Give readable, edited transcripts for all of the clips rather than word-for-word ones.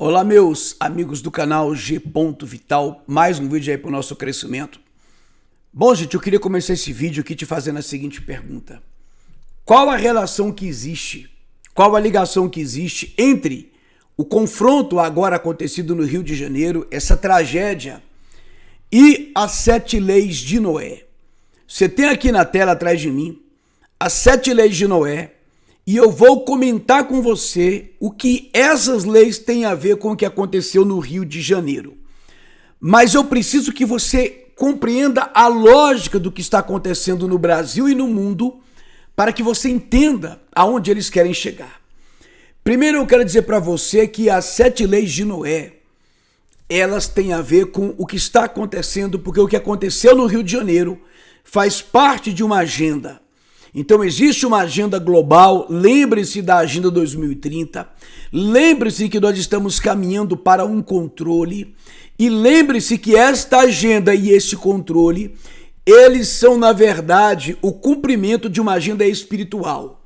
Olá, meus amigos do canal G. Vital, mais um vídeo aí para o nosso crescimento. Bom, gente, eu queria começar esse vídeo aqui te fazendo a seguinte pergunta. Qual a relação que existe, qual a ligação que existe entre o confronto agora acontecido no Rio de Janeiro, essa tragédia, e as 7 leis de Noé? Você tem aqui na tela atrás de mim as 7 leis de Noé, e eu vou comentar com você o que essas leis têm a ver com o que aconteceu no Rio de Janeiro. Mas eu preciso que você compreenda a lógica do que está acontecendo no Brasil e no mundo para que você entenda aonde eles querem chegar. Primeiro eu quero dizer para você que as 7 leis de Noé, elas têm a ver com o que está acontecendo, porque o que aconteceu no Rio de Janeiro faz parte de uma agenda. Então existe uma agenda global, lembre-se da Agenda 2030, lembre-se que nós estamos caminhando para um controle e lembre-se que esta agenda e este controle, eles são na verdade o cumprimento de uma agenda espiritual.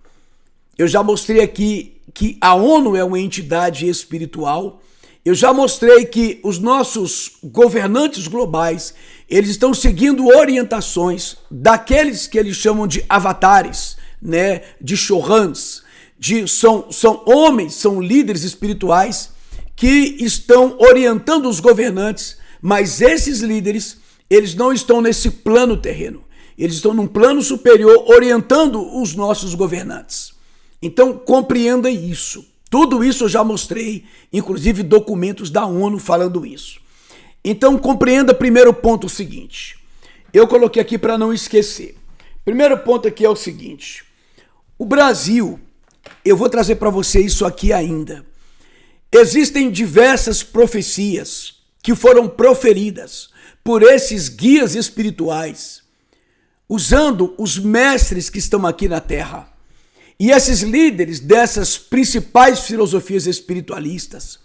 Eu já mostrei aqui que a ONU é uma entidade espiritual. Eu já mostrei que os nossos governantes globais, eles estão seguindo orientações daqueles que eles chamam de avatares, né, de Chorans, são homens, são líderes espirituais que estão orientando os governantes, mas esses líderes, eles não estão nesse plano terreno, eles estão num plano superior orientando os nossos governantes. Então compreenda isso. Tudo isso eu já mostrei, inclusive documentos da ONU falando isso. Então compreenda primeiro ponto o seguinte. Eu coloquei aqui para não esquecer. Primeiro ponto aqui é o seguinte. O Brasil, eu vou trazer para você isso aqui ainda. Existem diversas profecias que foram proferidas por esses guias espirituais, usando os mestres que estão aqui na Terra. E esses líderes dessas principais filosofias espiritualistas,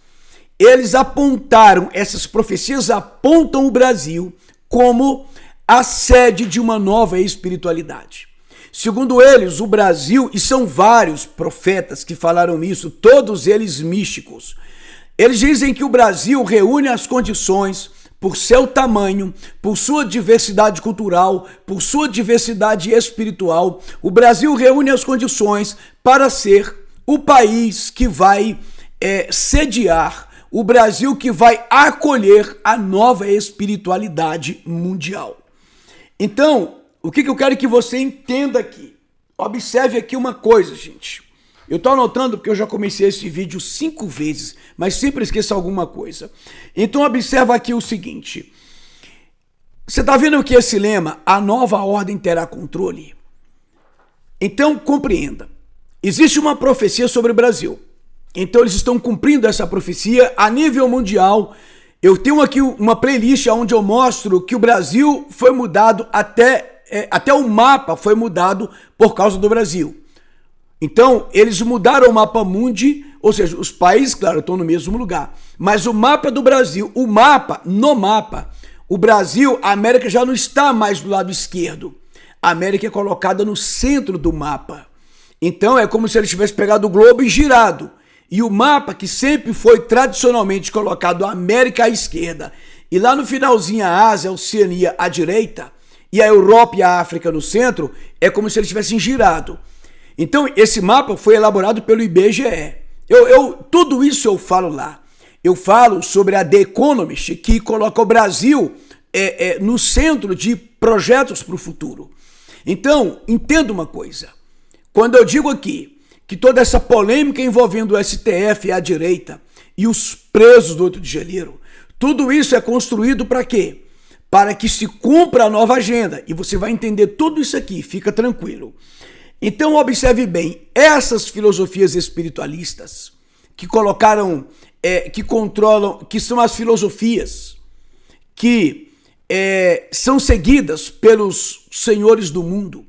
eles apontaram, essas profecias apontam o Brasil como a sede de uma nova espiritualidade. Segundo eles, o Brasil, e são vários profetas que falaram isso, todos eles místicos, eles dizem que o Brasil reúne as condições por seu tamanho, por sua diversidade cultural, por sua diversidade espiritual. O Brasil reúne as condições para ser o país que vai sediar, o Brasil que vai acolher a nova espiritualidade mundial. Então, o que eu quero que você entenda aqui? Observe aqui uma coisa, gente. Eu estou anotando porque eu já comecei esse vídeo 5 vezes, mas sempre esqueço alguma coisa. Então observa aqui o seguinte. Você está vendo que esse lema, a nova ordem terá controle? Então compreenda. Existe uma profecia sobre o Brasil. Então eles estão cumprindo essa profecia a nível mundial. Eu tenho aqui uma playlist onde eu mostro que o Brasil foi mudado até o mapa foi mudado por causa do Brasil. Então, eles mudaram o mapa mundi, ou seja, os países, claro, estão no mesmo lugar. Mas o mapa do Brasil, no mapa, o Brasil, a América já não está mais do lado esquerdo. A América é colocada no centro do mapa. Então, é como se eles tivessem pegado o globo e girado. E o mapa, que sempre foi tradicionalmente colocado a América à esquerda, e lá no finalzinho a Ásia, a Oceania à direita, e a Europa e a África no centro, é como se eles tivessem girado. Então, esse mapa foi elaborado pelo IBGE. Tudo isso eu falo lá. Eu falo sobre a The Economist, que coloca o Brasil no centro de projetos para o futuro. Então, entenda uma coisa. Quando eu digo aqui que toda essa polêmica envolvendo o STF e a direita e os presos do 8 de janeiro, tudo isso é construído para quê? Para que se cumpra a nova agenda. E você vai entender tudo isso aqui, fica tranquilo. Então observe bem, essas filosofias espiritualistas que colocaram, que controlam, que são as filosofias que são seguidas pelos senhores do mundo,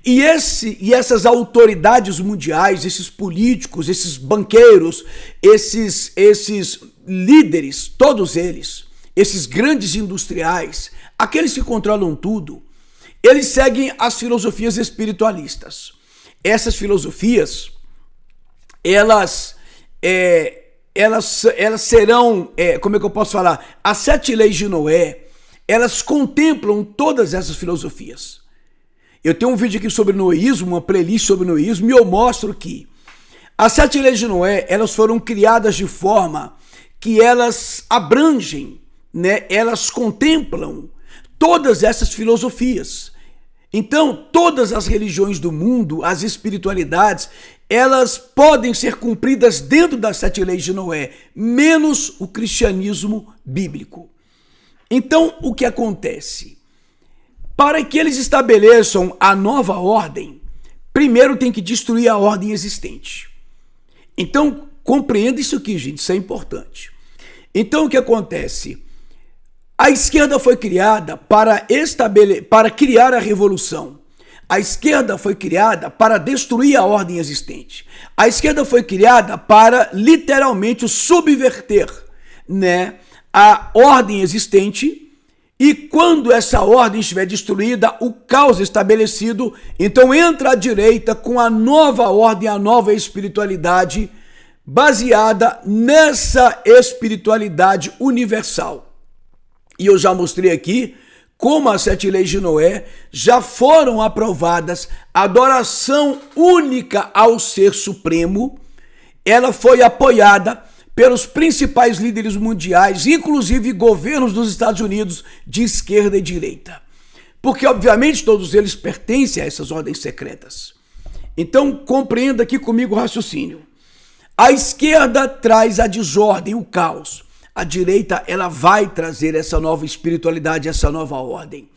e essas autoridades mundiais, esses políticos, esses banqueiros, esses líderes, todos eles, esses grandes industriais, aqueles que controlam tudo, eles seguem as filosofias espiritualistas. Essas filosofias, elas elas serão, como é que eu posso falar? As 7 leis de Noé, elas contemplam todas essas filosofias. Eu tenho um vídeo aqui sobre noísmo, uma playlist sobre noísmo, e eu mostro que as 7 leis de Noé, elas foram criadas de forma que elas abrangem, né? Elas contemplam todas essas filosofias. Então, todas as religiões do mundo, as espiritualidades, elas podem ser cumpridas dentro das 7 leis de Noé, menos o cristianismo bíblico. Então, o que acontece? Para que eles estabeleçam a nova ordem, primeiro tem que destruir a ordem existente. Então, compreenda isso aqui, gente, isso é importante. Então, o que acontece? A esquerda foi criada para criar a revolução. A esquerda foi criada para destruir a ordem existente. A esquerda foi criada para, literalmente, subverter, né, a ordem existente. E quando essa ordem estiver destruída, o caos estabelecido, então entra a direita com a nova ordem, a nova espiritualidade, baseada nessa espiritualidade universal. E eu já mostrei aqui como as 7 leis de Noé já foram aprovadas, a adoração única ao Ser Supremo, ela foi apoiada pelos principais líderes mundiais, inclusive governos dos Estados Unidos de esquerda e direita. Porque, obviamente, todos eles pertencem a essas ordens secretas. Então, compreenda aqui comigo o raciocínio. A esquerda traz a desordem, o caos. A direita, ela vai trazer essa nova espiritualidade, essa nova ordem.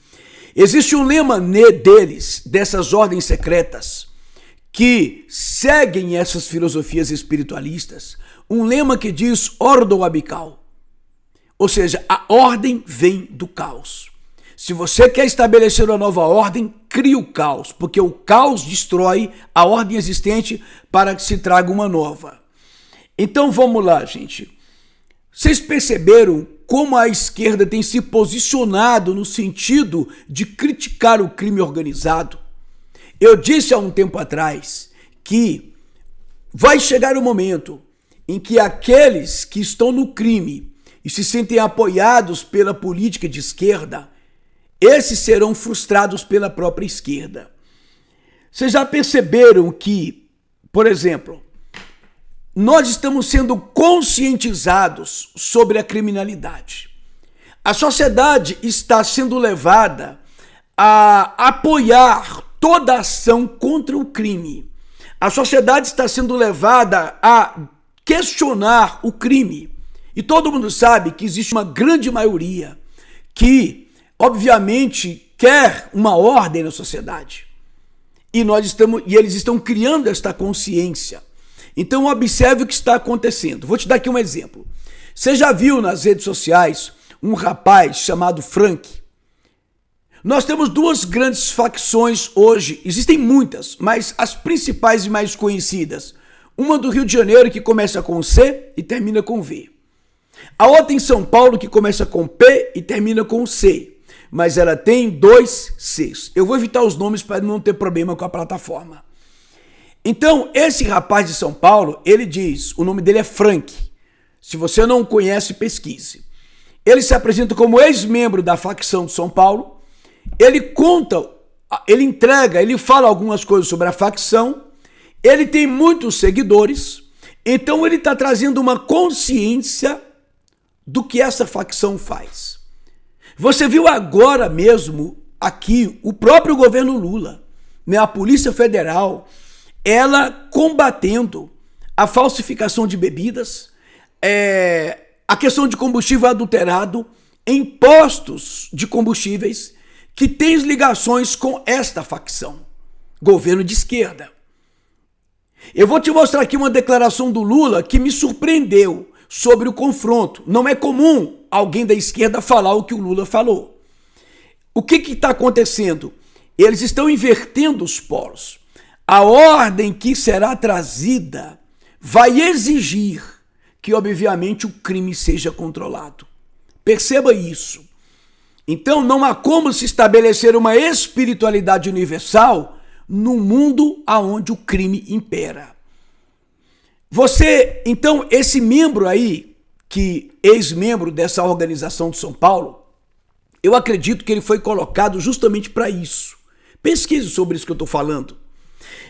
Existe um lema deles, dessas ordens secretas, que seguem essas filosofias espiritualistas, um lema que diz ordo abical. Ou seja, a ordem vem do caos. Se você quer estabelecer uma nova ordem, crie o caos, porque o caos destrói a ordem existente para que se traga uma nova. Então vamos lá, gente. Vocês perceberam como a esquerda tem se posicionado no sentido de criticar o crime organizado? Eu disse há um tempo atrás que vai chegar o momento em que aqueles que estão no crime e se sentem apoiados pela política de esquerda, esses serão frustrados pela própria esquerda. Vocês já perceberam que, por exemplo, nós estamos sendo conscientizados sobre a criminalidade. A sociedade está sendo levada a apoiar toda ação contra o crime. A sociedade está sendo levada a questionar o crime. E todo mundo sabe que existe uma grande maioria que, obviamente, quer uma ordem na sociedade. E eles estão criando esta consciência. Então observe o que está acontecendo. Vou te dar aqui um exemplo. Você já viu nas redes sociais um rapaz chamado Frank? Nós temos 2 grandes facções hoje. Existem muitas, mas as principais e mais conhecidas. Uma do Rio de Janeiro que começa com C e termina com V. A outra em São Paulo que começa com P e termina com C. Mas ela tem 2 Cs. Eu vou evitar os nomes para não ter problema com a plataforma. Então, esse rapaz de São Paulo, ele diz, o nome dele é Frank. Se você não conhece, pesquise. Ele se apresenta como ex-membro da facção de São Paulo. Ele conta, ele fala algumas coisas sobre a facção. Ele tem muitos seguidores. Então, ele está trazendo uma consciência do que essa facção faz. Você viu agora mesmo aqui o próprio governo Lula, né, a Polícia Federal, ela combatendo a falsificação de bebidas, a questão de combustível adulterado em postos de combustíveis que têm ligações com esta facção, governo de esquerda. Eu vou te mostrar aqui uma declaração do Lula que me surpreendeu sobre o confronto. Não é comum alguém da esquerda falar o que o Lula falou. O que está acontecendo? Eles estão invertendo os polos. A ordem que será trazida vai exigir que, obviamente, o crime seja controlado. Perceba isso. Então, não há como se estabelecer uma espiritualidade universal num mundo onde o crime impera. Então, esse membro aí, ex-membro dessa organização de São Paulo, eu acredito que ele foi colocado justamente para isso. Pesquise sobre isso que eu estou falando.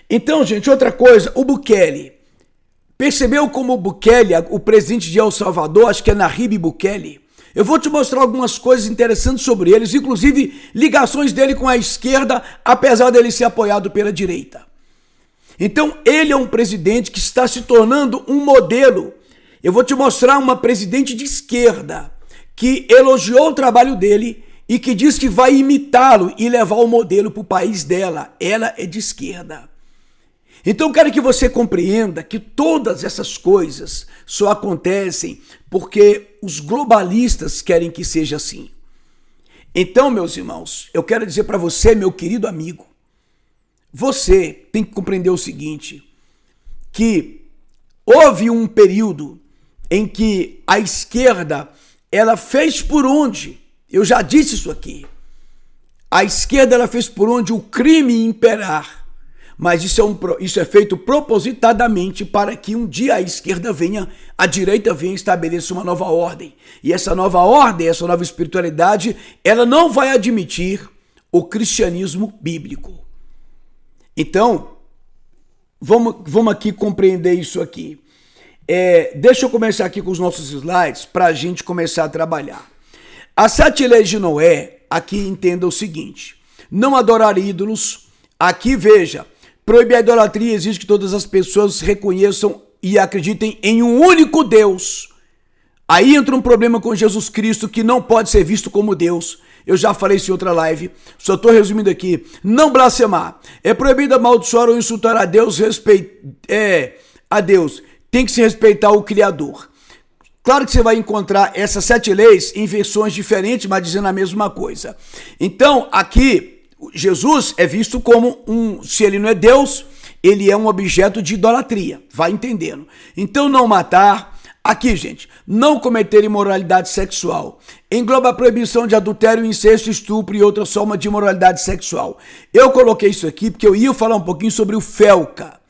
Então, gente, outra coisa, o Bukele. Percebeu como o Bukele, o presidente de El Salvador, acho que é Nayib Bukele, eu vou te mostrar algumas coisas interessantes sobre eles, inclusive ligações dele com a esquerda, apesar dele ser apoiado pela direita. Então, ele é um presidente que está se tornando um modelo. Eu vou te mostrar uma presidente de esquerda que elogiou o trabalho dele e que diz que vai imitá-lo e levar o modelo para o país dela. Ela é de esquerda. Então, quero que você compreenda que todas essas coisas só acontecem porque os globalistas querem que seja assim. Então, meus irmãos, eu quero dizer para você, meu querido amigo, você tem que compreender o seguinte, que houve um período em que a esquerda, ela fez por onde, eu já disse isso aqui, a esquerda ela fez por onde o crime imperar, mas isso é feito propositadamente para que um dia a direita venha e estabeleça uma nova ordem. E essa nova ordem, essa nova espiritualidade, ela não vai admitir o cristianismo bíblico. Então, vamos aqui compreender isso aqui. Deixa eu começar aqui com os nossos slides para a gente começar a trabalhar. As 7 leis de Noé, aqui entenda o seguinte, não adorar ídolos, aqui veja, proibir a idolatria, exige que todas as pessoas reconheçam e acreditem em um único Deus. Aí entra um problema com Jesus Cristo que não pode ser visto como Deus. Eu já falei isso em outra live, só estou resumindo aqui. Não blasfemar. É proibido amaldiçoar ou insultar a Deus, a Deus. Tem que se respeitar o Criador. Claro que você vai encontrar essas 7 leis em versões diferentes, mas dizendo a mesma coisa. Então, aqui, Jesus é visto como se ele não é Deus, ele é um objeto de idolatria. Vai entendendo. Então, não matar. Aqui, gente, não cometer imoralidade sexual. Engloba a proibição de adultério, incesto, estupro e outra forma de imoralidade sexual. Eu coloquei isso aqui porque eu ia falar um pouquinho sobre o Felca.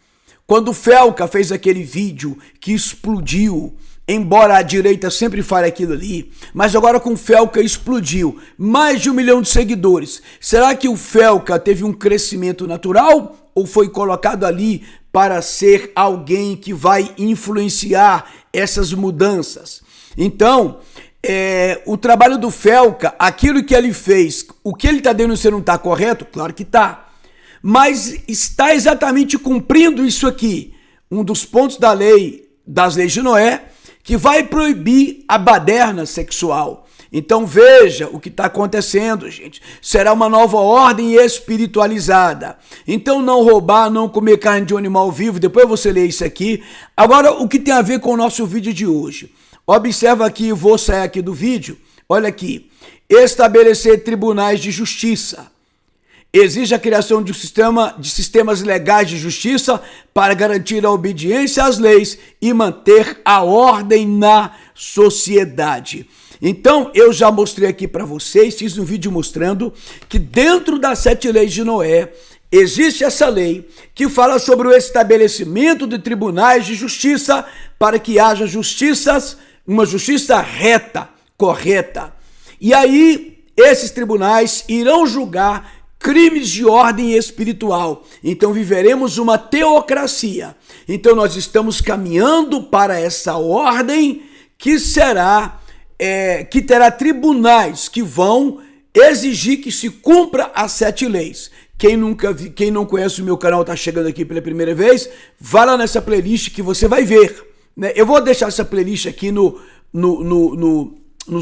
Quando o Felca fez aquele vídeo que explodiu, embora a direita sempre fale aquilo ali, mas agora com o Felca explodiu. Mais de 1 milhão de seguidores. Será que o Felca teve um crescimento natural ou foi colocado ali para ser alguém que vai influenciar essas mudanças? Então, o trabalho do Felca, aquilo que ele fez, o que ele está denunciando não está correto? Claro que está. Mas está exatamente cumprindo isso aqui. Um dos pontos das leis de Noé, que vai proibir a baderna sexual. Então veja o que está acontecendo, gente. Será uma nova ordem espiritualizada. Então não roubar, não comer carne de um animal vivo. Depois você lê isso aqui. Agora, o que tem a ver com o nosso vídeo de hoje? Observa aqui, vou sair aqui do vídeo. Olha aqui. Estabelecer tribunais de justiça. Exige a criação de sistemas legais de justiça para garantir a obediência às leis e manter a ordem na sociedade. Então, eu já mostrei aqui para vocês, fiz um vídeo mostrando que dentro das 7 leis de Noé, existe essa lei que fala sobre o estabelecimento de tribunais de justiça para que haja uma justiça reta, correta. E aí, esses tribunais irão julgar crimes de ordem espiritual. Então viveremos uma teocracia. Então nós estamos caminhando para essa ordem que terá tribunais que vão exigir que se cumpra as 7 leis. Quem não conhece o meu canal, está chegando aqui pela primeira vez, vá lá nessa playlist que você vai ver. Eu vou deixar essa playlist aqui nos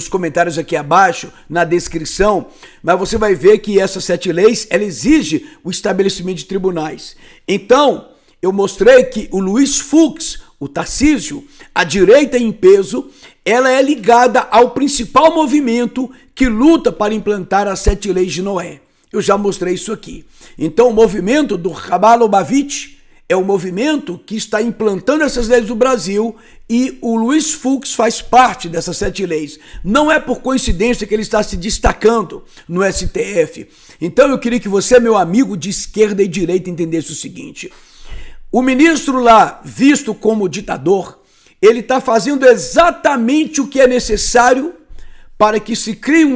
comentários aqui abaixo, na descrição, mas você vai ver que essas 7 leis, ela exige o estabelecimento de tribunais. Então, eu mostrei que o Luiz Fux, o Tarcísio, a direita em peso, ela é ligada ao principal movimento que luta para implantar as 7 leis de Noé. Eu já mostrei isso aqui. Então, o movimento do Chabad Lubavitch é o movimento que está implantando essas leis no Brasil e o Luiz Fux faz parte dessas 7 leis. Não é por coincidência que ele está se destacando no STF. Então eu queria que você, meu amigo de esquerda e direita, entendesse o seguinte. O ministro lá, visto como ditador, ele está fazendo exatamente o que é necessário para que se crie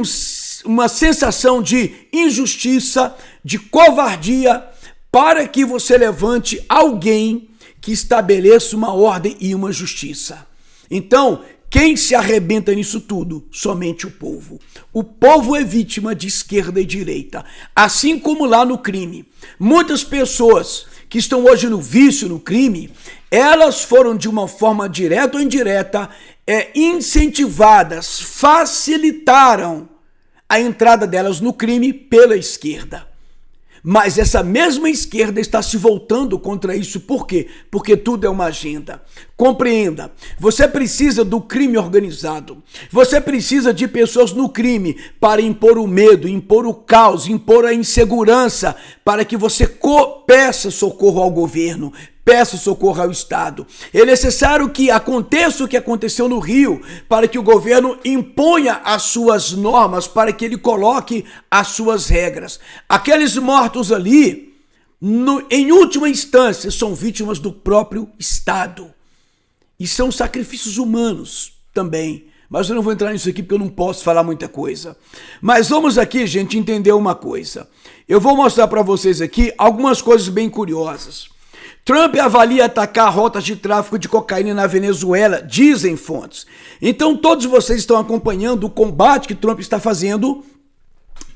uma sensação de injustiça, de covardia, para que você levante alguém que estabeleça uma ordem e uma justiça. Então, quem se arrebenta nisso tudo? Somente o povo. O povo é vítima de esquerda e direita, assim como lá no crime. Muitas pessoas que estão hoje no vício, no crime, elas foram de uma forma direta ou indireta incentivadas, facilitaram a entrada delas no crime pela esquerda. Mas essa mesma esquerda está se voltando contra isso. Por quê? Porque tudo é uma agenda. Compreenda, você precisa do crime organizado. Você precisa de pessoas no crime para impor o medo, impor o caos, impor a insegurança, para que você peça socorro ao governo, peça socorro ao Estado. É necessário que aconteça o que aconteceu no Rio, para que o governo imponha as suas normas, para que ele coloque as suas regras. Aqueles mortos ali, em última instância, são vítimas do próprio Estado. E são sacrifícios humanos também. Mas eu não vou entrar nisso aqui porque eu não posso falar muita coisa. Mas vamos aqui, gente, entender uma coisa. Eu vou mostrar para vocês aqui algumas coisas bem curiosas. Trump avalia atacar rotas de tráfico de cocaína na Venezuela, dizem fontes. Então todos vocês estão acompanhando o combate que Trump está fazendo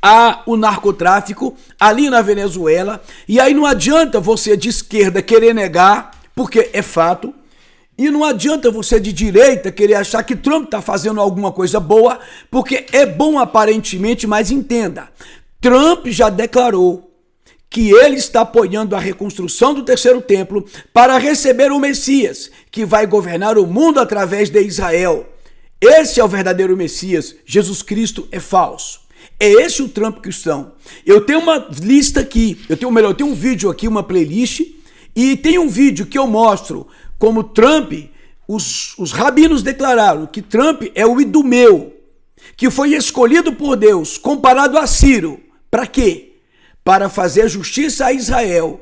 ao narcotráfico ali na Venezuela. E aí não adianta você de esquerda querer negar, porque é fato. E não adianta você de direita querer achar que Trump está fazendo alguma coisa boa, porque é bom aparentemente, mas entenda, Trump já declarou que ele está apoiando a reconstrução do terceiro templo para receber o Messias, que vai governar o mundo através de Israel. Esse é o verdadeiro Messias, Jesus Cristo é falso. É esse o Trump cristão. Eu tenho uma lista aqui, eu tenho um vídeo aqui, uma playlist, e tem um vídeo que eu mostro como Trump, os rabinos declararam que Trump é o idumeu, que foi escolhido por Deus, comparado a Ciro. Para quê? Para fazer justiça a Israel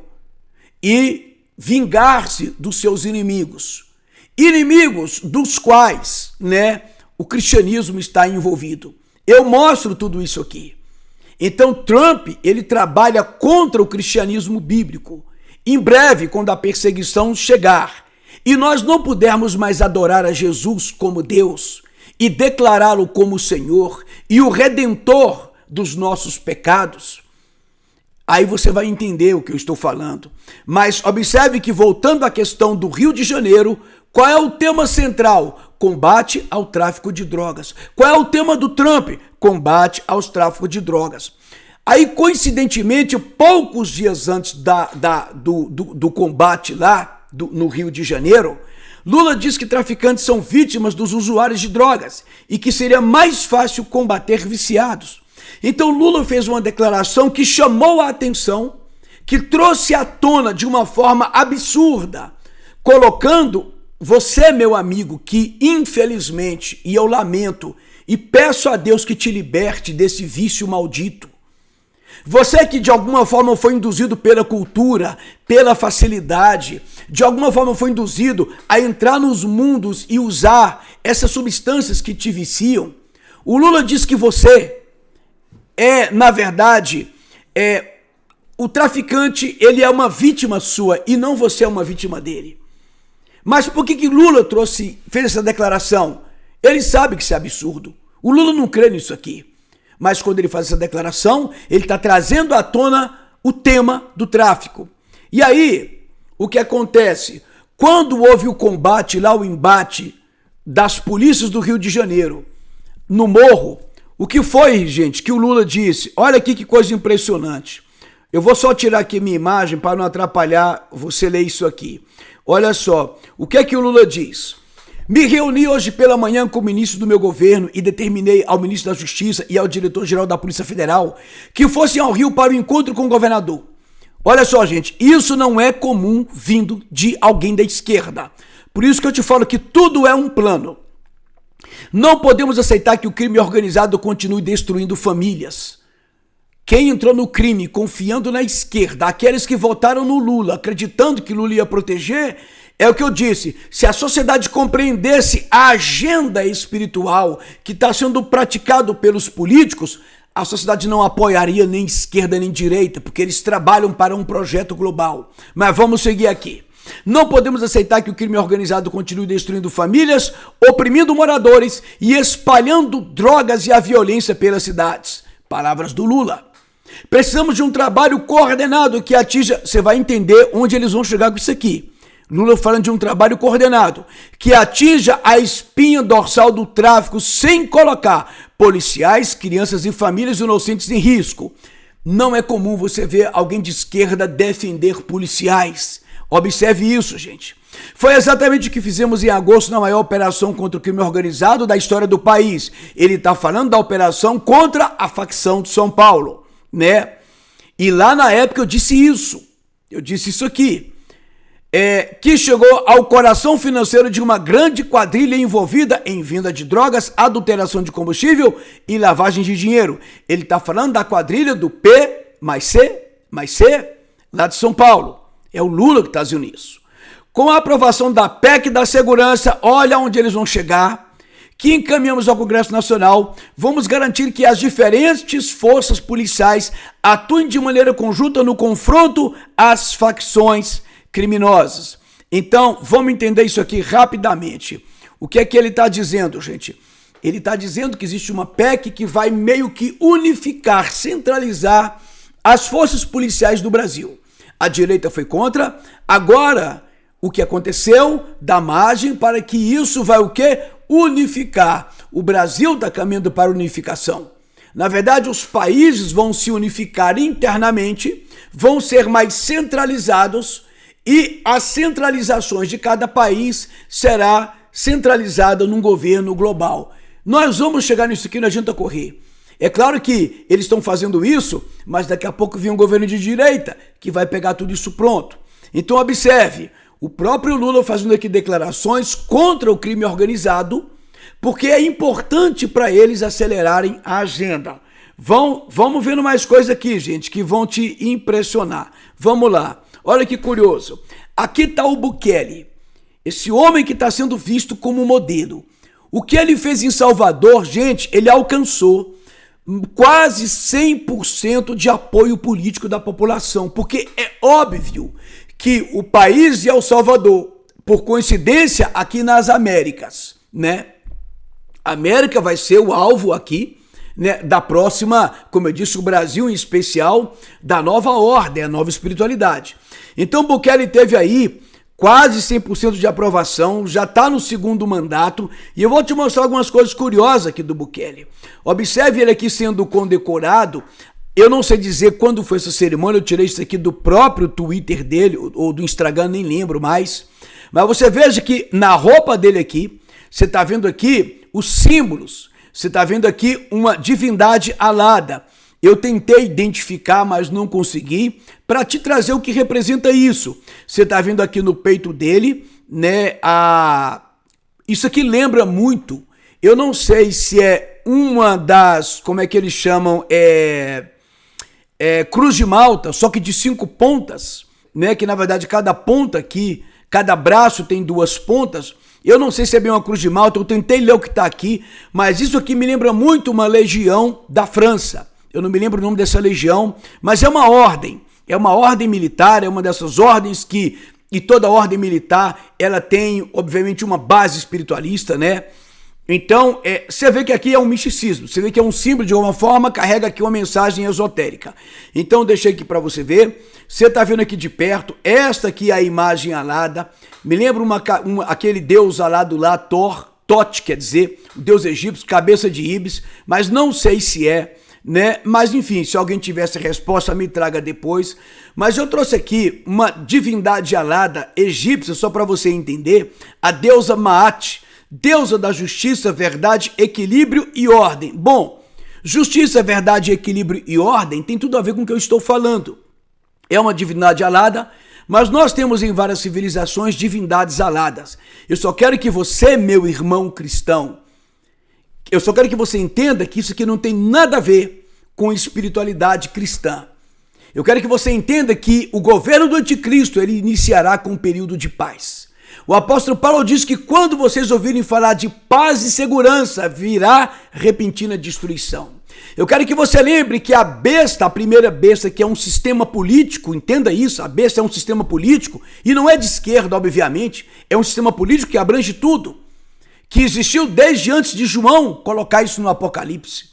e vingar-se dos seus inimigos. Inimigos dos quais, o cristianismo está envolvido. Eu mostro tudo isso aqui. Então Trump, ele trabalha contra o cristianismo bíblico. Em breve, quando a perseguição chegar e nós não pudermos mais adorar a Jesus como Deus e declará-lo como Senhor e o Redentor dos nossos pecados, aí você vai entender o que eu estou falando. Mas observe que, voltando à questão do Rio de Janeiro, qual é o tema central? Combate ao tráfico de drogas. Qual é o tema do Trump? Combate aos tráficos de drogas. Aí, coincidentemente, poucos dias antes do combate lá, no Rio de Janeiro, Lula diz que traficantes são vítimas dos usuários de drogas e que seria mais fácil combater viciados. Então Lula fez uma declaração que chamou a atenção, que trouxe à tona de uma forma absurda, colocando você, meu amigo, que infelizmente, e eu lamento, e peço a Deus que te liberte desse vício maldito. Você que de alguma forma foi induzido pela cultura, pela facilidade, de alguma forma foi induzido a entrar nos mundos e usar essas substâncias que te viciam. O Lula diz que você na verdade, o traficante, ele é uma vítima sua e não você é uma vítima dele. Mas por que Lula fez essa declaração? Ele sabe que isso é absurdo. O Lula não crê nisso aqui. Mas quando ele faz essa declaração, ele está trazendo à tona o tema do tráfico. E aí, o que acontece? Quando houve o combate lá, o embate das polícias do Rio de Janeiro, no morro, o que foi, gente, que o Lula disse? Olha aqui que coisa impressionante. Eu vou só tirar aqui minha imagem para não atrapalhar você ler isso aqui. Olha só, o que é que o Lula diz? Me reuni hoje pela manhã com o ministro do meu governo e determinei ao ministro da Justiça e ao diretor-geral da Polícia Federal que fossem ao Rio para o encontro com o governador. Olha só, gente, isso não é comum vindo de alguém da esquerda. Por isso que eu te falo que tudo é um plano. Não podemos aceitar que o crime organizado continue destruindo famílias. quem entrou no crime confiando na esquerda, aqueles que votaram no Lula, acreditando que Lula ia proteger, é o que eu disse, se a sociedade compreendesse a agenda espiritual que está sendo praticado pelos políticos, a sociedade não apoiaria nem esquerda nem direita, porque eles trabalham para um projeto global. Mas vamos seguir aqui. Não podemos aceitar que o crime organizado continue destruindo famílias, oprimindo moradores e espalhando drogas e a violência pelas cidades. Palavras do Lula. Precisamos de um trabalho coordenado que atinja... Você vai entender onde eles vão chegar com isso aqui. Lula falando de um trabalho coordenado que atinja a espinha dorsal do tráfico sem colocar policiais, crianças e famílias inocentes em risco. Não é comum você ver alguém de esquerda defender policiais. Observe isso, gente. Foi exatamente o que fizemos em agosto na maior operação contra o crime organizado da história do país. Ele está falando da operação contra a facção de São Paulo, né? E lá na época eu disse isso. Eu disse isso aqui. Que chegou ao coração financeiro de uma grande quadrilha envolvida em venda de drogas, adulteração de combustível e lavagem de dinheiro. Ele está falando da quadrilha do P mais C, lá de São Paulo. É o Lula que está dizendo isso. Com a aprovação da PEC da segurança, olha onde eles vão chegar, que encaminhamos ao Congresso Nacional, vamos garantir que as diferentes forças policiais atuem de maneira conjunta no confronto às facções criminosas. Então, vamos entender isso aqui rapidamente. O que é que ele está dizendo, gente? Ele está dizendo que existe uma PEC que vai meio que unificar, centralizar as forças policiais do Brasil. A direita foi contra, agora o que aconteceu dá margem para que isso vai o quê? Unificar. O Brasil está caminhando para a unificação. Na verdade, os países vão se unificar internamente, vão ser mais centralizados e as centralizações de cada país será centralizada num governo global. Nós vamos chegar nisso aqui, não adianta correr. É claro que eles estão fazendo isso, mas daqui a pouco vem um governo de direita que vai pegar tudo isso pronto. Então observe, o próprio Lula fazendo aqui declarações contra o crime organizado, porque é importante para eles acelerarem a agenda. Vamos vendo mais coisas aqui, gente, que vão te impressionar. Vamos lá, olha que curioso. Aqui está o Bukele, esse homem que está sendo visto como modelo. O que ele fez em Salvador, gente, ele alcançou quase 100% de apoio político da população, porque é óbvio que o país de El Salvador, por coincidência, aqui nas Américas, né? A América vai ser o alvo aqui, né, da próxima, como eu disse, o Brasil em especial, da nova ordem, a nova espiritualidade. Então Bukele teve aí quase 100% de aprovação, já está no segundo mandato, e eu vou te mostrar algumas coisas curiosas aqui do Bukele. Observe ele aqui sendo condecorado. Eu não sei dizer quando foi essa cerimônia, eu tirei isso aqui do próprio Twitter dele, ou do Instagram, nem lembro mais. Mas você veja que na roupa dele aqui, você está vendo aqui os símbolos, você está vendo aqui uma divindade alada. Eu tentei identificar, mas não consegui, para te trazer o que representa isso. Você está vendo aqui no peito dele, né? Isso aqui lembra muito, eu não sei se é uma das, como é que eles chamam, Cruz de Malta, só que de 5 pontas, né? Que na verdade cada ponta aqui, cada braço tem 2 pontas. Eu não sei se é bem uma Cruz de Malta, eu tentei ler o que está aqui, mas isso aqui me lembra muito uma legião da França. Eu não me lembro o nome dessa legião, mas é uma ordem militar, é uma dessas ordens que, e toda ordem militar, ela tem, obviamente, uma base espiritualista, né? Então, você vê que aqui é um misticismo, você vê que é um símbolo, de alguma forma, carrega aqui uma mensagem esotérica. Então, deixei aqui para você ver, você está vendo aqui de perto, esta aqui é a imagem alada, me lembra aquele deus alado lá, Tot, quer dizer, o deus egípcio, cabeça de Ibis, mas não sei se é, né? Mas enfim, se alguém tivesse resposta, me traga depois. Mas eu trouxe aqui uma divindade alada egípcia, só para você entender, a deusa Maat, deusa da justiça, verdade, equilíbrio e ordem. Bom, justiça, verdade, equilíbrio e ordem tem tudo a ver com o que eu estou falando. É uma divindade alada, mas nós temos em várias civilizações divindades aladas. Eu só quero que você, meu irmão cristão, eu só quero que você entenda que isso aqui não tem nada a ver com espiritualidade cristã. Eu quero que você entenda que o governo do anticristo, ele iniciará com um período de paz. O apóstolo Paulo diz que quando vocês ouvirem falar de paz e segurança, virá repentina destruição. Eu quero que você lembre que a besta, a primeira besta, que é um sistema político, entenda isso, a besta é um sistema político, e não é de esquerda, obviamente, é um sistema político que abrange tudo, que existiu desde antes de João colocar isso no Apocalipse.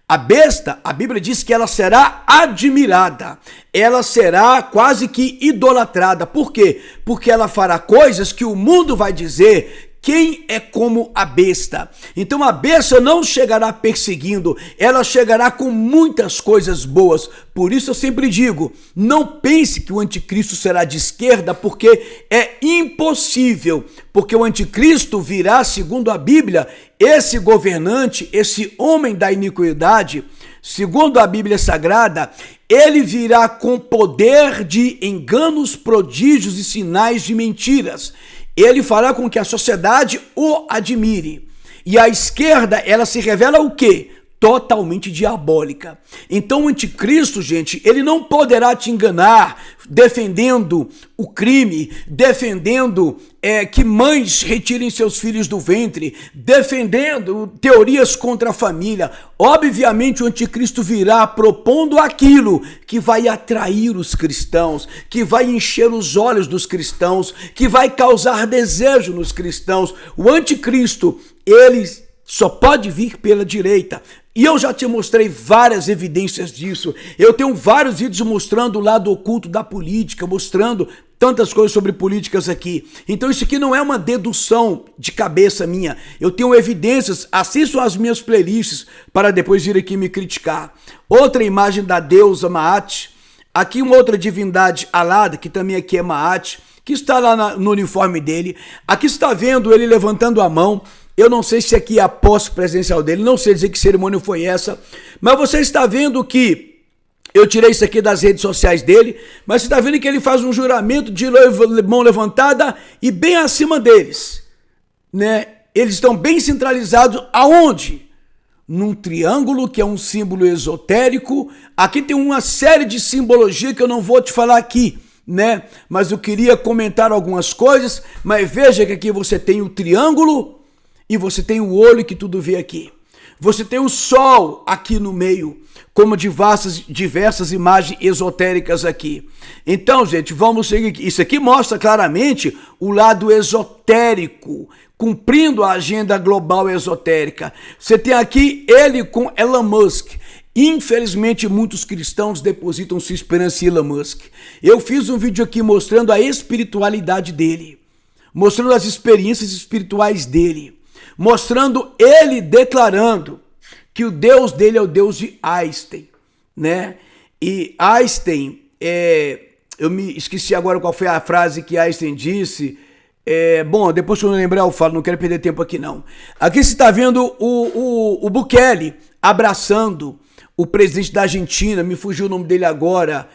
A besta, a Bíblia diz que ela será admirada, ela será quase que idolatrada. Por quê? Porque ela fará coisas que o mundo vai dizer quem é como a besta. Então a besta não chegará perseguindo, ela chegará com muitas coisas boas. Por isso eu sempre digo, não pense que o anticristo será de esquerda, porque é impossível, porque o anticristo virá, segundo a Bíblia, esse governante, esse homem da iniquidade, segundo a Bíblia Sagrada, ele virá com poder de enganos, prodígios e sinais de mentiras. Ele fará com que a sociedade o admire. E a esquerda, ela se revela o quê? Totalmente diabólica. Então o anticristo, gente, ele não poderá te enganar defendendo o crime, defendendo que mães retirem seus filhos do ventre, defendendo teorias contra a família. Obviamente o anticristo virá propondo aquilo que vai atrair os cristãos, que vai encher os olhos dos cristãos, que vai causar desejo nos cristãos. O anticristo, ele só pode vir pela direita. E eu já te mostrei várias evidências disso. Eu tenho vários vídeos mostrando o lado oculto da política, mostrando tantas coisas sobre políticas aqui. Então isso aqui não é uma dedução de cabeça minha. Eu tenho evidências, assistam as minhas playlists para depois vir aqui me criticar. Outra imagem da deusa Maat. Aqui uma outra divindade alada, que também aqui é Maat, que está lá no uniforme dele. Aqui está vendo ele levantando a mão. Eu não sei se aqui é a posse presencial dele, não sei dizer que cerimônia foi essa, mas você está vendo que, eu tirei isso aqui das redes sociais dele, mas você está vendo que ele faz um juramento de mão levantada e bem acima deles, né? Eles estão bem centralizados aonde? Num triângulo, que é um símbolo esotérico. Aqui tem uma série de simbologia que eu não vou te falar aqui, né? Mas eu queria comentar algumas coisas, mas veja que aqui você tem o triângulo, e você tem o olho que tudo vê aqui. Você tem o sol aqui no meio, como diversas imagens esotéricas aqui. Então, gente, vamos seguir. Isso aqui mostra claramente o lado esotérico, cumprindo a agenda global esotérica. Você tem aqui ele com Elon Musk. Infelizmente, muitos cristãos depositam sua esperança em Elon Musk. Eu fiz um vídeo aqui mostrando a espiritualidade dele, mostrando as experiências espirituais dele, mostrando ele declarando que o Deus dele é o Deus de Einstein, né? E Einstein, eu me esqueci agora qual foi a frase que Einstein disse. Bom, depois que eu lembrar eu falo, não quero perder tempo aqui não. Aqui você está vendo o Bukele abraçando o presidente da Argentina, me fugiu o nome dele agora.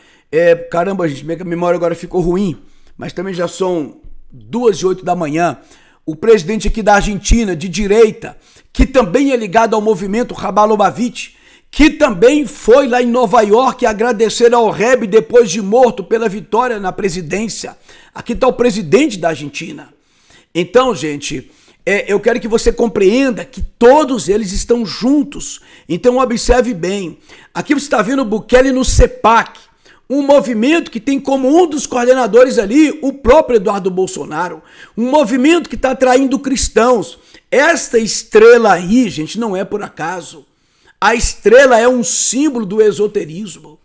Caramba, gente, minha memória agora ficou ruim, mas também já são 2:08 da manhã. O presidente aqui da Argentina, de direita, que também é ligado ao movimento Rabalovich, que também foi lá em Nova York agradecer ao Reb depois de morto pela vitória na presidência. Aqui está o presidente da Argentina. Então, gente, eu quero que você compreenda que todos eles estão juntos. Então, observe bem. Aqui você está vendo o Bukele no CEPAC, um movimento que tem como um dos coordenadores ali o próprio Eduardo Bolsonaro, um movimento que está atraindo cristãos. Esta estrela aí, gente, não é por acaso. A estrela é um símbolo do esoterismo,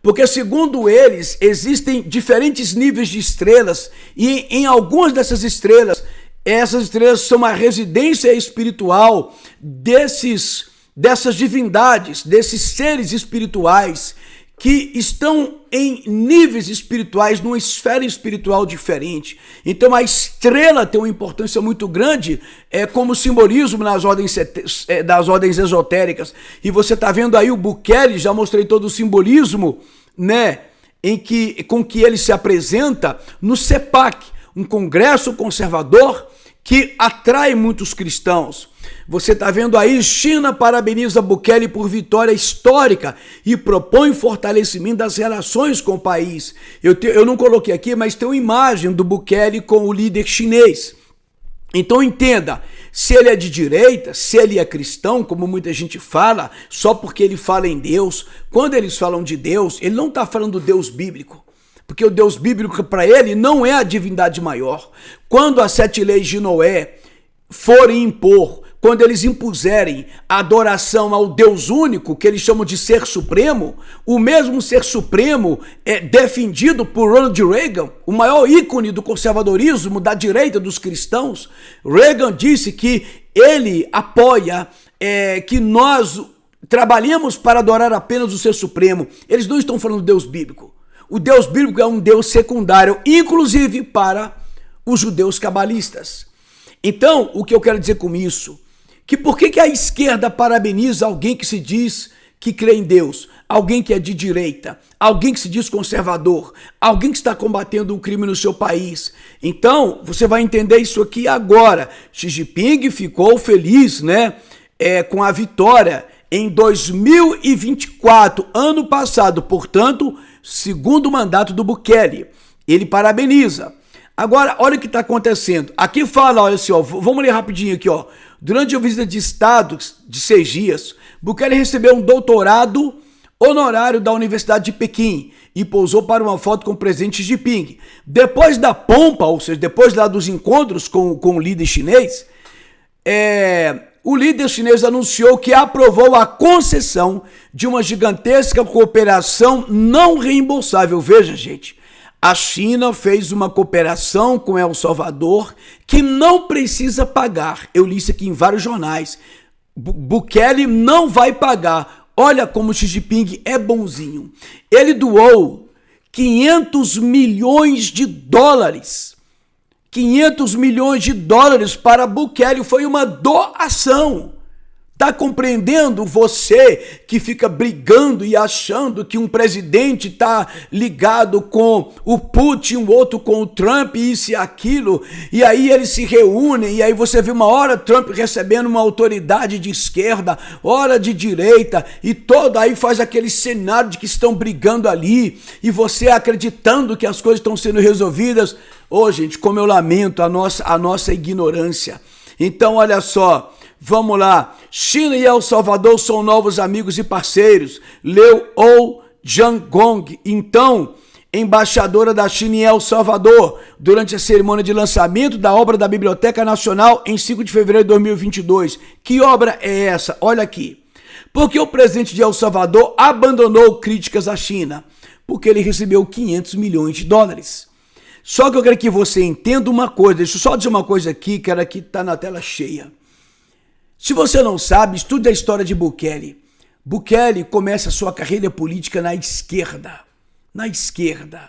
porque segundo eles, existem diferentes níveis de estrelas e em algumas dessas estrelas, essas estrelas são a residência espiritual dessas divindades, desses seres espirituais que estão em níveis espirituais, numa esfera espiritual diferente. Então a estrela tem uma importância muito grande como simbolismo das ordens esotéricas. E você está vendo aí o Bukele, já mostrei todo o simbolismo, né, com que ele se apresenta no CEPAC, um congresso conservador que atrai muitos cristãos. Você está vendo aí, China parabeniza Bukele por vitória histórica e propõe fortalecimento das relações com o país. Eu não coloquei aqui, mas tem uma imagem do Bukele com o líder chinês. Então entenda, se ele é de direita, se ele é cristão, como muita gente fala, só porque ele fala em Deus, quando eles falam de Deus, ele não está falando do Deus bíblico. Porque o Deus bíblico para ele não é a divindade maior. Quando as 7 leis de Noé forem impor, quando eles impuserem a adoração ao Deus único, que eles chamam de ser supremo, o mesmo ser supremo é defendido por Ronald Reagan, o maior ícone do conservadorismo da direita dos cristãos. Reagan disse que ele apoia que nós trabalhemos para adorar apenas o ser supremo. Eles não estão falando do Deus bíblico. O Deus bíblico é um Deus secundário, inclusive para os judeus cabalistas. Então, o que eu quero dizer com isso? Que por que a esquerda parabeniza alguém que se diz que crê em Deus? Alguém que é de direita, alguém que se diz conservador, alguém que está combatendo um crime no seu país. Então, você vai entender isso aqui agora. Xi Jinping ficou feliz, né, com a vitória em 2024, ano passado, portanto, segundo mandato do Bukele. Ele parabeniza. Agora, olha o que está acontecendo. Aqui fala, olha assim, ó, vamos ler rapidinho aqui, ó. Durante a visita de Estado de 6 dias, Bukele recebeu um doutorado honorário da Universidade de Pequim e pousou para uma foto com o presidente Xi Jinping. Depois da pompa, ou seja, depois lá dos encontros com o líder chinês, o líder chinês anunciou que aprovou a concessão de uma gigantesca cooperação não reembolsável. Veja, gente, a China fez uma cooperação com El Salvador que não precisa pagar. Eu li isso aqui em vários jornais. Bukele não vai pagar. Olha como Xi Jinping é bonzinho. Ele doou 500 milhões de dólares. 500 milhões de dólares para Bukele. Foi uma doação. Tá compreendendo? Você que fica brigando e achando que um presidente tá ligado com o Putin, o outro com o Trump, isso e aquilo, e aí eles se reúnem, e aí você vê uma hora Trump recebendo uma autoridade de esquerda, hora de direita, e todo aí faz aquele cenário de que estão brigando ali, e você acreditando que as coisas estão sendo resolvidas. Ô, gente, como eu lamento a nossa ignorância. Então, olha só. Vamos lá, China e El Salvador são novos amigos e parceiros. Liu Jiangong, então, embaixadora da China em El Salvador, durante a cerimônia de lançamento da obra da Biblioteca Nacional em 5 de fevereiro de 2022. Que obra é essa? Olha aqui. Por que o presidente de El Salvador abandonou críticas à China? Porque ele recebeu 500 milhões de dólares. Só que eu quero que você entenda uma coisa, deixa eu só dizer uma coisa aqui, que era que está na tela cheia. Se você não sabe, estude a história de Bukele. Bukele começa a sua carreira política na esquerda. Na esquerda.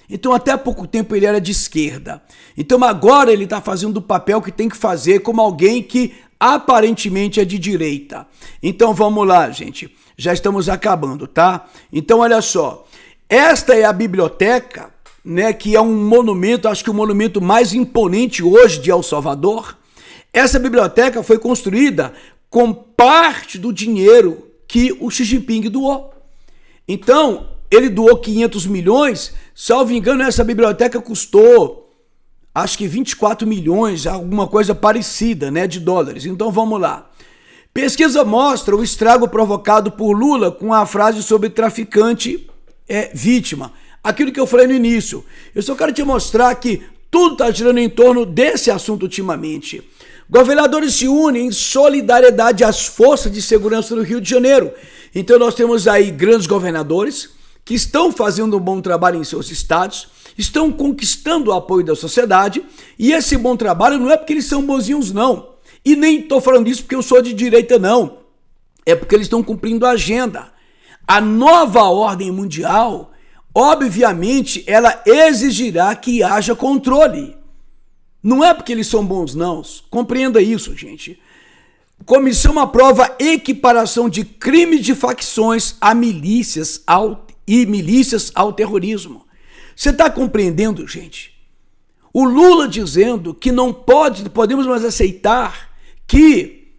Então, até há pouco tempo ele era de esquerda. Então, agora ele está fazendo o papel que tem que fazer como alguém que aparentemente é de direita. Então, vamos lá, gente. Já estamos acabando, tá? Então, olha só. Esta é a biblioteca, né, que é um monumento, acho que o monumento mais imponente hoje de El Salvador. Essa biblioteca foi construída com parte do dinheiro que o Xi Jinping doou. Então, ele doou 500 milhões, salvo engano, essa biblioteca custou, acho que 24 milhões, alguma coisa parecida, né, de dólares. Então, vamos lá. Pesquisa mostra o estrago provocado por Lula com a frase sobre traficante vítima. Aquilo que eu falei no início. Eu só quero te mostrar que tudo está girando em torno desse assunto ultimamente. Governadores se unem em solidariedade às forças de segurança do Rio de Janeiro. Então nós temos aí grandes governadores que estão fazendo um bom trabalho em seus estados, estão conquistando o apoio da sociedade, e esse bom trabalho não é porque eles são bonzinhos, não. E nem estou falando isso porque eu sou de direita, não. É porque eles estão cumprindo a agenda. A nova ordem mundial, obviamente, ela exigirá que haja controle. Não é porque eles são bons, não. Compreenda isso, gente. Comissão aprova equiparação de crimes de facções a milícias ao terrorismo. Você está compreendendo, gente? O Lula dizendo que não podemos mais aceitar que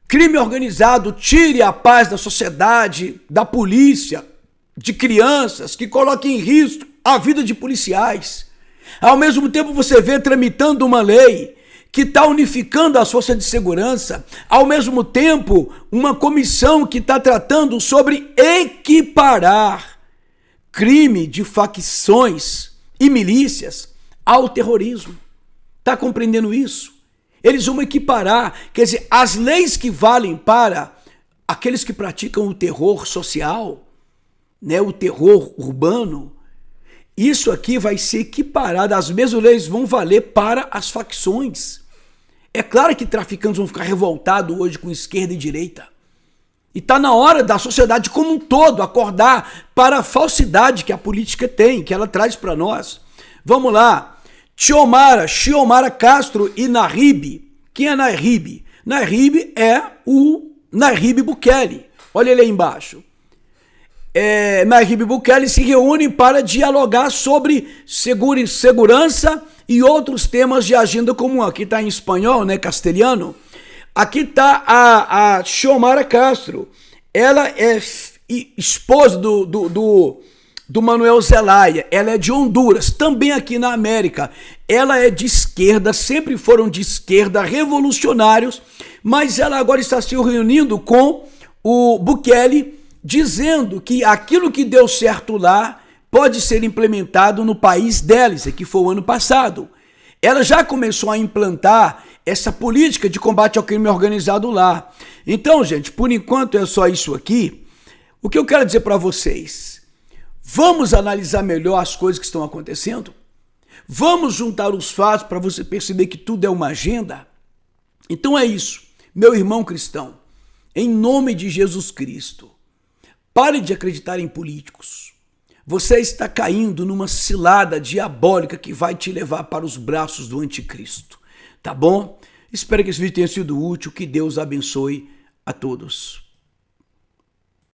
crime organizado tire a paz da sociedade, da polícia, de crianças, que coloque em risco a vida de policiais. Ao mesmo tempo você vê tramitando uma lei que está unificando as forças de segurança, ao mesmo tempo uma comissão que está tratando sobre equiparar crime de facções e milícias ao terrorismo. Está compreendendo isso? Eles vão equiparar, quer dizer, as leis que valem para aqueles que praticam o terror social, né, o terror urbano, isso aqui vai ser equiparado, as mesmas leis vão valer para as facções. É claro que traficantes vão ficar revoltados hoje com esquerda e direita. E está na hora da sociedade como um todo acordar para a falsidade que a política tem, que ela traz para nós. Vamos lá. Xiomara Castro e Nayib. Quem é Nayib? Nayib é o Nayib Bukele. Olha ele aí embaixo. Nayib Bukele se reúne para dialogar sobre segurança e outros temas de agenda comum. Aqui está em espanhol, né, castelhano. Aqui está a Xiomara Castro. Ela é esposa do Manuel Zelaya. Ela é de Honduras, também aqui na América. Ela é de esquerda, sempre foram de esquerda, revolucionários, mas ela agora está se reunindo com o Bukele, dizendo que aquilo que deu certo lá pode ser implementado no país deles, que foi o ano passado. Ela já começou a implantar essa política de combate ao crime organizado lá. Então, gente, por enquanto é só isso aqui. O que eu quero dizer para vocês, vamos analisar melhor as coisas que estão acontecendo? Vamos juntar os fatos para você perceber que tudo é uma agenda? Então é isso, meu irmão cristão, em nome de Jesus Cristo, pare de acreditar em políticos. Você está caindo numa cilada diabólica que vai te levar para os braços do anticristo. Tá bom? Espero que esse vídeo tenha sido útil. Que Deus abençoe a todos.